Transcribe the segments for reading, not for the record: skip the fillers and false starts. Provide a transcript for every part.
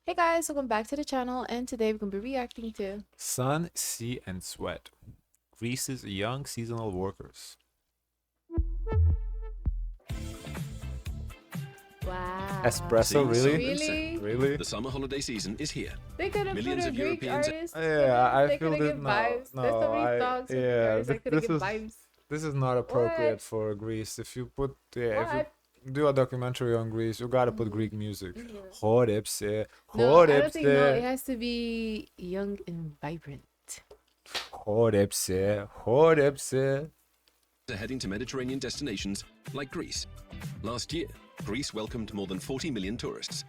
Hey guys, welcome back to the channel, and today we're going to be reacting to Sun, Sea, and Sweat. Greece's young seasonal workers. Wow. Espresso, Sea, really? sun, and sand. Really? Really? The summer holiday season is here. They could have put Millions a of Greek Europeans. artist for Yeah, this. I They could feel have that given no, vibes. There's so no, many songs from Greek yeah, artists that could have this given is vibes. this is not appropriate What? for Greece. If you put, yeah, if you What? do a documentary on Greece, you gotta put Greek Mhm. music. Yeah. Horipse, No, I don't think, no, it horipse, has to be young and vibrant. horipse, horipse. Are heading to Mediterranean destinations like Greece. Last year, Greece welcomed more than 40 million tourists.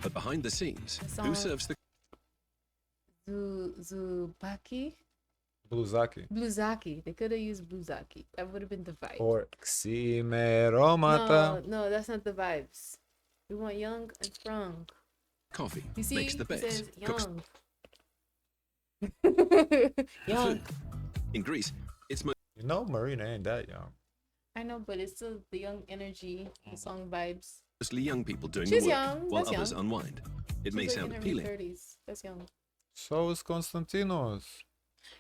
But behind the scenes, song- who serves the Zubaki? Bluzaki. Bluzaki. They could have used Bluzaki. That would have been the vibe. Or Ximeromata. No, that's not the vibes. We want young and strong. coffee? You see, Makes the it beds, says cooks young. the Young. food. In Greece, it's You know Marina ain't that young. I know, but it's still the young energy, the song vibes. mostly young people doing She's the work, young, while that's others young. unwind. It may She's like sound in her appealing. mid-30s. That's young. So is Konstantinos.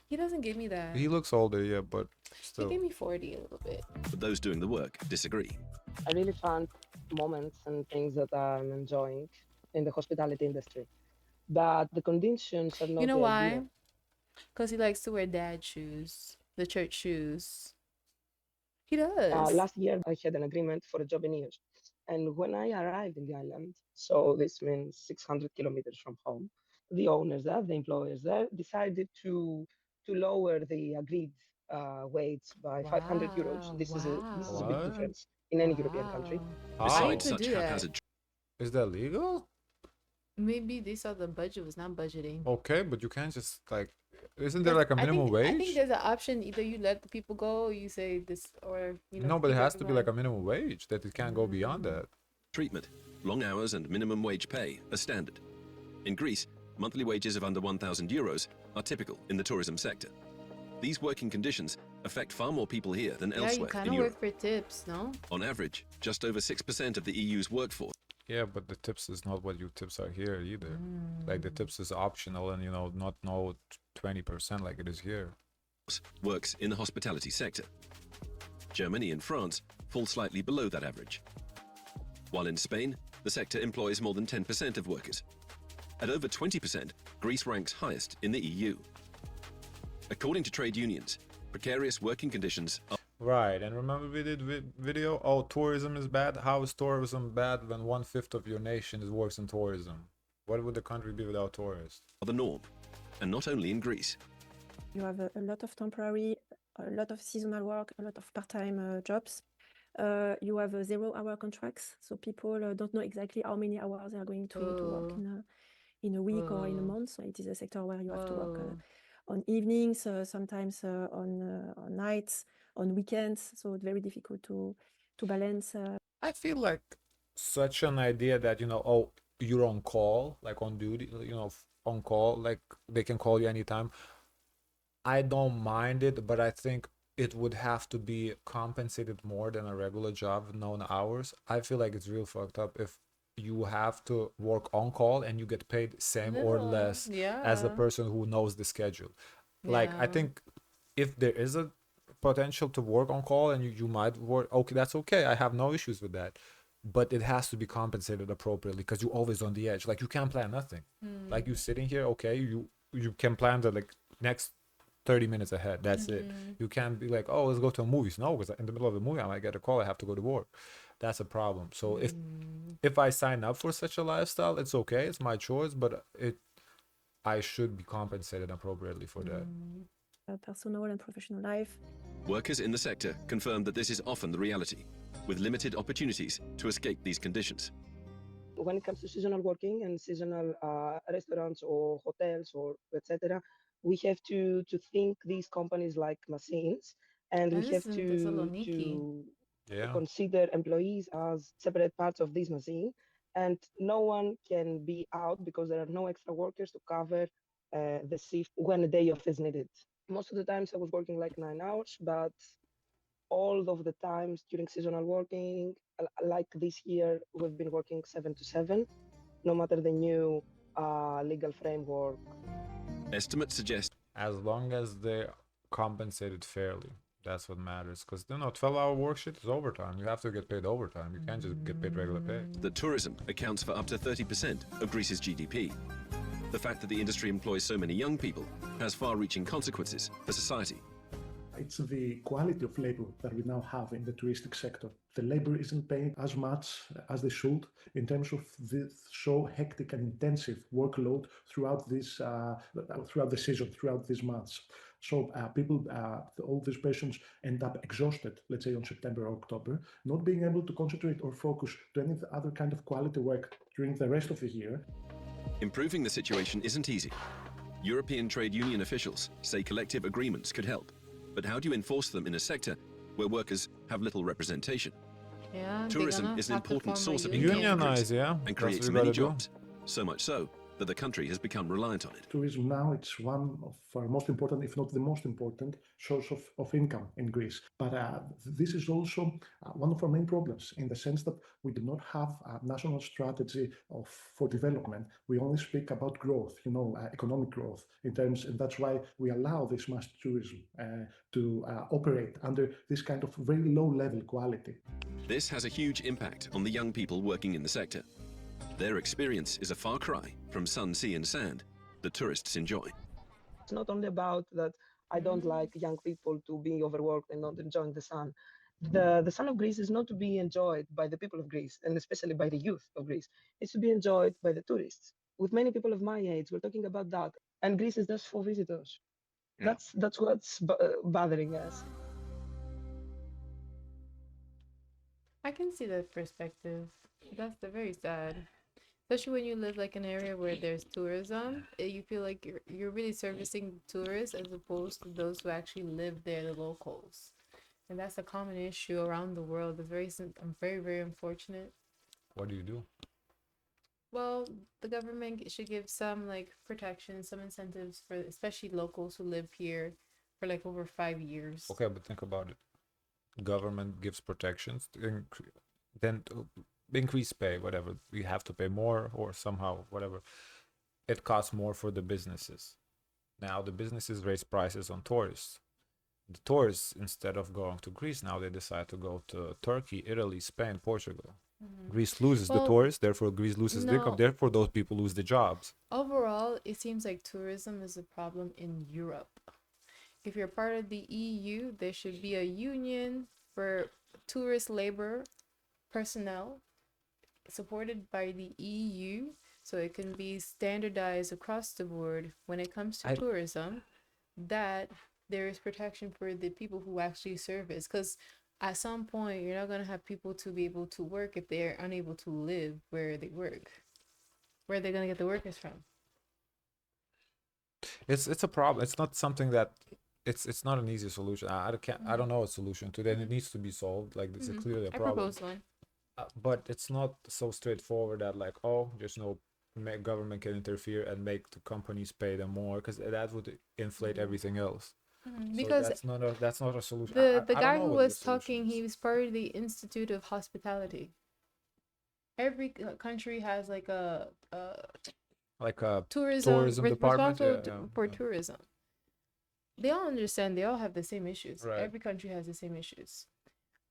He doesn't give me that. He looks older, yeah, but He still. gave me 40 a little bit. but those doing the work disagree. I really found moments and things that I'm enjoying in the hospitality industry. But the conditions are not You know the why? ideal. Because he likes to wear dad shoes, the church shoes. He does. Last year, I had an agreement for a job in Nios. And when I arrived in the island, so this means 600 kilometers from home, the owners there, the employers there, decided to lower the agreed wage by 500 euros. Wow, This is a big What? difference in any European country. Why How? did Besides to such do that? haphazard Is that legal? Maybe they saw the budget was not budgeting. Okay, but you can't just like. Isn't there like a minimum I think wage? there's an option. Either you let the people go, or you say this, or you know. No, but it keep has to be like a everyone. minimum wage that it can't go beyond that. treatment, long hours and minimum wage pay are standard. In Greece, monthly wages of under 1,000 euros are typical in the tourism sector. These working conditions affect far more people here than Yeah, you elsewhere kind in of Europe. work for tips, no? On average, just over 6% of the EU's workforce Yeah, but the tips is not what your tips are here either. Like the tips is optional and not no 20% like it is here. works in the hospitality sector. Germany and France fall slightly below that average. While in Spain, the sector employs more than 10% of workers. At over 20%, Greece ranks highest in the EU. According to trade unions, precarious working conditions are Right, and remember we did video. Oh, tourism is bad. How is tourism bad when 1/5 of your nation works in tourism? What would the country be without tourists? the norm, and not only in Greece. You have a lot of temporary, a lot of seasonal work, a lot of part-time jobs. You have 0-hour contracts, so people don't know exactly how many hours they are going to work in a week or in a Whoa. month. So it is a sector where you have to work Whoa. on evenings, sometimes on nights, on weekends. So it's very difficult to balance. I feel like such an idea that, oh, you're on call, like on duty, on call, like they can call you anytime. I don't mind it, but I think it would have to be compensated more than a regular job, known hours. I feel like it's real fucked up if you have to work on call and you get paid same or Little, less yeah. as the person who knows the schedule. Like, I Yeah. think if there is a potential to work on call and you might work, okay, that's okay. I have no issues with that. But it has to be compensated appropriately because you're always on the edge. Like, you can't plan nothing. Like, you sitting here, okay, you can plan the like next 30 minutes ahead. That's it. You can't be like, oh, let's go to a movie. No, because in the middle of the movie, I might get a call. I have to go to work. That's a problem. So if I sign up for such a lifestyle, it's okay. It's my choice, but I should be compensated appropriately for that. Personal and professional life. Workers in the sector confirm that this is often the reality, with limited opportunities to escape these conditions. When it comes to seasonal working and seasonal restaurants or hotels or etc., we have to think these companies like machines, and we And have this is in to Thessaloniki. Yeah. consider employees as separate parts of this machine, and no one can be out because there are no extra workers to cover the shift when a day off is needed. Most of the times I was working like 9 hours, but all of the times during seasonal working, like this year, we've been working 7 to 7, no matter the new legal framework. Estimates suggest As long as they're compensated fairly, that's what matters. Because 12-hour work shit is overtime. You have to get paid overtime. You can't just get paid regular pay. that tourism accounts for up to 30% of Greece's GDP. The fact that the industry employs so many young people has far-reaching consequences for society. It's the quality of labor that we now have in the touristic sector. The labor isn't paid as much as they should in terms of this so hectic and intensive workload throughout throughout the season, throughout these months. So people, all these patients end up exhausted, let's say on September or October, not being able to concentrate or focus to any other kind of quality work during the rest of the year. Improving the situation isn't easy. European trade union officials say collective agreements could help. But how do you enforce them in a sector where workers have little representation? Yeah, Tourism is an important source of union. income for Greece Unionize, yeah. and That's creates what you many gotta do. jobs. So much so that the country has become reliant on it. Tourism now, it's one of our most important, if not the most important, source of income in Greece. But this is also one of our main problems in the sense that we do not have a national strategy for development. We only speak about growth, economic growth in terms, and that's why we allow this mass tourism to operate under this kind of very low level quality. This has a huge impact on the young people working in the sector. Their experience is a far cry from sun, sea and sand that tourists enjoy. It's not only about that I don't like young people to be overworked and not enjoying the sun. The sun of Greece is not to be enjoyed by the people of Greece, and especially by the youth of Greece. It's to be enjoyed by the tourists. With many people of my age, we're talking about that. And Greece is just for visitors. Yeah. That's what's bothering us. I can see that perspective. That's very sad. Especially when you live like an area where there's tourism, you feel like you're really servicing tourists as opposed to those who actually live there, the locals. And that's a common issue around the world. It's I'm very, very unfortunate. What do you do? Well, the government should give some like protection, some incentives for especially locals who live here for like over 5 years. Okay, but think about it. Government gives protections, then to increase pay, whatever. You have to pay more or somehow, whatever. It costs more for the businesses. Now the businesses raise prices on tourists. The tourists, instead of going to Greece, now they decide to go to Turkey, Italy, Spain, Portugal. Greece loses the Well, tourists, therefore Greece loses the income, no. therefore those people lose the jobs. Overall, it seems like tourism is a problem in Europe. If you're part of the EU, there should be a union for tourist labor personnel supported by the EU so it can be standardized across the board when it comes to tourism, that there is protection for the people who actually service. Because at some point, you're not going to have people to be able to work if they're unable to live where they work. Where are they going to get the workers from? It's a problem. It's not something that it's not an easy solution. I don't know a solution to that. It needs to be solved. Like it's clearly a I problem. propose one. But it's not so straightforward that like there's no government can interfere and make the companies pay them more, because that would inflate everything else. Because So that's not a solution. the I don't guy know who what the was solution talking, is. he was part of the Institute of Hospitality. Every country has like a Like a tourism department. responsible for tourism. They all understand. They all have the same issues. Right. Every country has the same issues.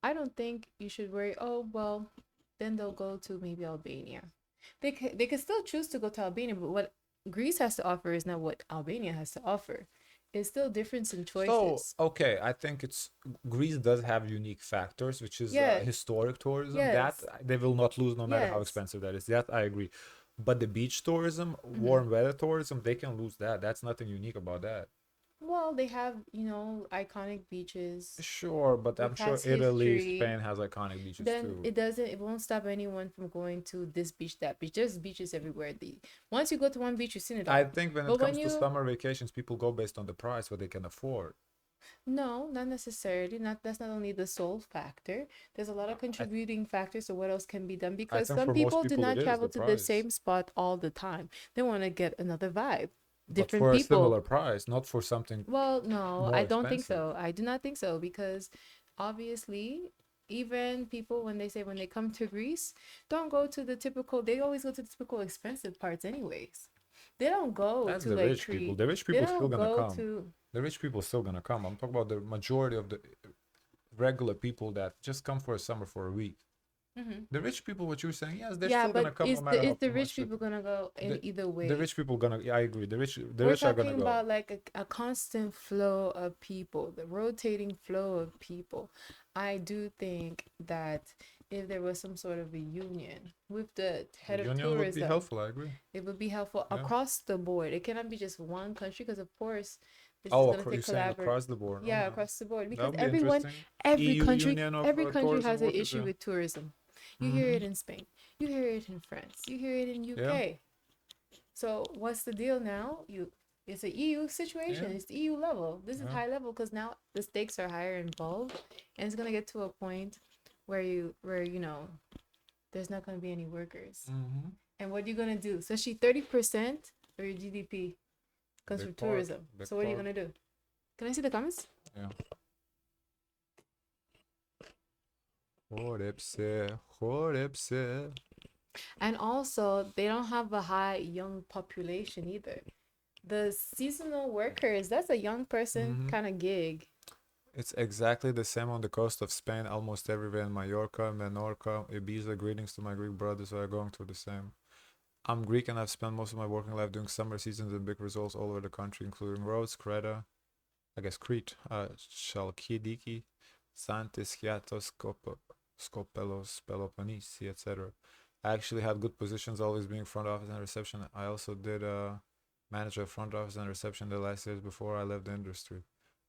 I don't think you should worry. Oh well, then they'll go to maybe Albania. They could still choose to go to Albania, but what Greece has to offer is not what Albania has to offer. It's still difference in choices. So okay, I think it's Greece does have unique factors, which is Yeah. historic tourism. Yes. That they will not lose no matter how Yes. expensive that is. That I agree. But the beach tourism, warm weather tourism, they can lose that. That's nothing unique about that. Well, they have, iconic beaches. Sure, but I'm With sure past Italy, history, Spain has iconic beaches Then too. it won't stop anyone from going to this beach, that beach. There's beaches everywhere. Once you go to one beach, you've seen it all. I think when it But when comes to summer vacations, people go based on the price, what they can afford. No, not necessarily. That's not only the sole factor. There's a lot of contributing factors to what else can be done, because think some for most people do people not it is travel the to the price. same spot all the time. They want to get another vibe. But Different for a people. similar price, not for something. Well, no, more I don't think expensive. so. I do not think so, because obviously, even people when they come to Greece, don't go to the typical. They always go to the typical expensive parts, anyways. They don't go That's to the like rich people. treat. The rich They people still don't gonna go come. to. The rich people still gonna come. I'm talking about the majority of the regular people that just come for a summer for a week. The rich people, what you're saying, yes, they're Yeah, still gonna but come no matter is how the rich much. people gonna go in either way? The rich people gonna. Yeah, I agree. The We're rich are gonna talking go. about like a constant flow of people, the rotating flow of people. I do think that if there was some sort of a union with the head of Union would be tourism, helpful. I agree. it would be helpful Yeah. across the board. It cannot be just one country because, of course, this is Oh, gonna take you're saying across the board? Yeah, Okay. across the board That because would be interesting. every EU country, Union of every country tourism has an workers, issue yeah. with tourism. You hear it in Spain, you hear it in France, you hear it in UK. So what's the deal now? It's an EU situation. Yeah. It's the EU level. This is high level because now the stakes are higher involved, and it's gonna get to a point where you know there's not gonna be any workers. And what are you gonna do? Especially 30% of your GDP comes Big from part, tourism. big So what are you part. gonna do? Can I see the comments? Yeah. Horepse. And also, they don't have a high young population either. The seasonal workers, that's a young person kind of gig. It's exactly the same on the coast of Spain, almost everywhere in Mallorca, Menorca, Ibiza. Greetings to my Greek brothers who are going through the same. I'm Greek and I've spent most of my working life doing summer seasons and big resorts all over the country, including Rhodes, Crete, I guess Crete, Chalkidiki, Santis, Chiatos, Skopelos, Peloponnese, etc. I actually had good positions, always being front office and reception. I also did manager of front office and reception the last years before I left the industry.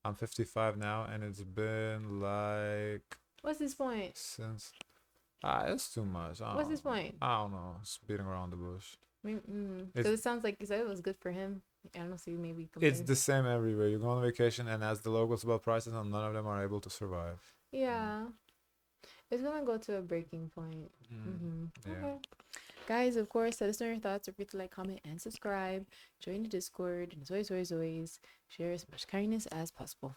I'm 55 now, and it's been like What's his point? since it's too much. What's his point? I don't know. It's beating around the bush. Because it sounds like you said it was good for him. I don't see maybe. It's the same everywhere. You go on vacation, and ask the locals about prices, and none of them are able to survive. Yeah, it's gonna go to a breaking point. Yeah. Okay. Guys, of course, let us know your thoughts. Don't forget to like, comment, and subscribe. Join the Discord. And as always, share as much kindness as possible.